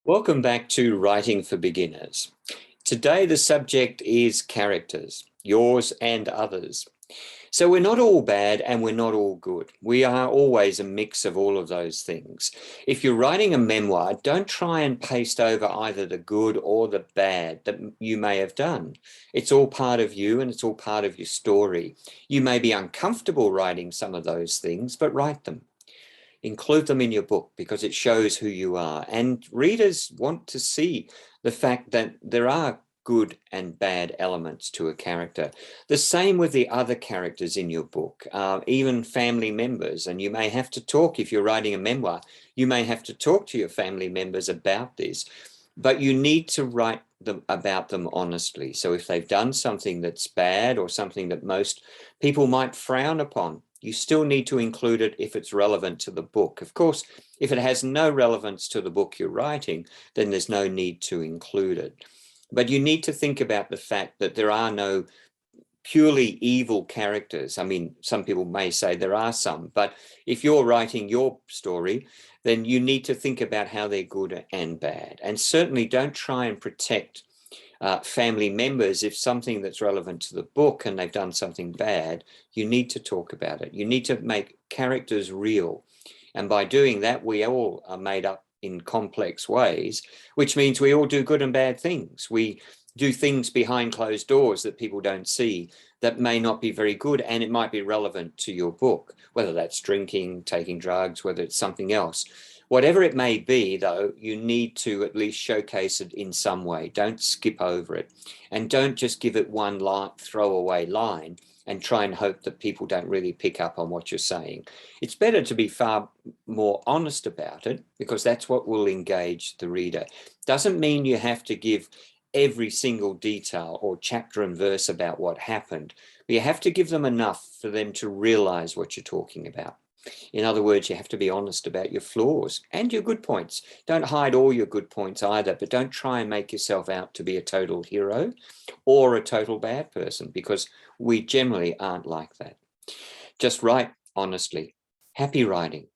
Welcome back to Writing for Beginners. Today the subject is characters, yours and others. So we're not all bad and we're not all good. We are always a mix of all of those things. If you're writing a memoir, don't try and paste over either the good or the bad that you may have done. It's all part of you and it's all part of your story. You may be uncomfortable writing some of those things, but write them. Include them in your book because it shows who you are. And readers want to see the fact that there are good and bad elements to a character. The same with the other characters in your book, even family members. And you may have to talk, if you're writing a memoir, you may have to talk to your family members about this. But you need to write about them honestly. So if they've done something that's bad or something that most people might frown upon, you still need to include it if it's relevant to the book. Of course, if it has no relevance to the book you're writing, then there's no need to include it. But you need to think about the fact that there are no purely evil characters. I mean, some people may say there are some, but if you're writing your story, then you need to think about how they're good and bad. And certainly don't try and protect family members. If something that's relevant to the book and they've done something bad, you need to talk about it. You need to make characters real. And by doing that, we all are made up in complex ways, which means we all do good and bad things. We do things behind closed doors that people don't see that may not be very good, and it might be relevant to your book, whether that's drinking, taking drugs, whether it's something else. Whatever it may be, though, you need to at least showcase it in some way. Don't skip over it. And don't just give it one throwaway line and try and hope that people don't really pick up on what you're saying. It's better to be far more honest about it because that's what will engage the reader. Doesn't mean you have to give every single detail or chapter and verse about what happened, but you have to give them enough for them to realize what you're talking about. In other words, you have to be honest about your flaws and your good points. Don't hide all your good points either, but don't try and make yourself out to be a total hero or a total bad person, because we generally aren't like that. Just write honestly. Happy writing.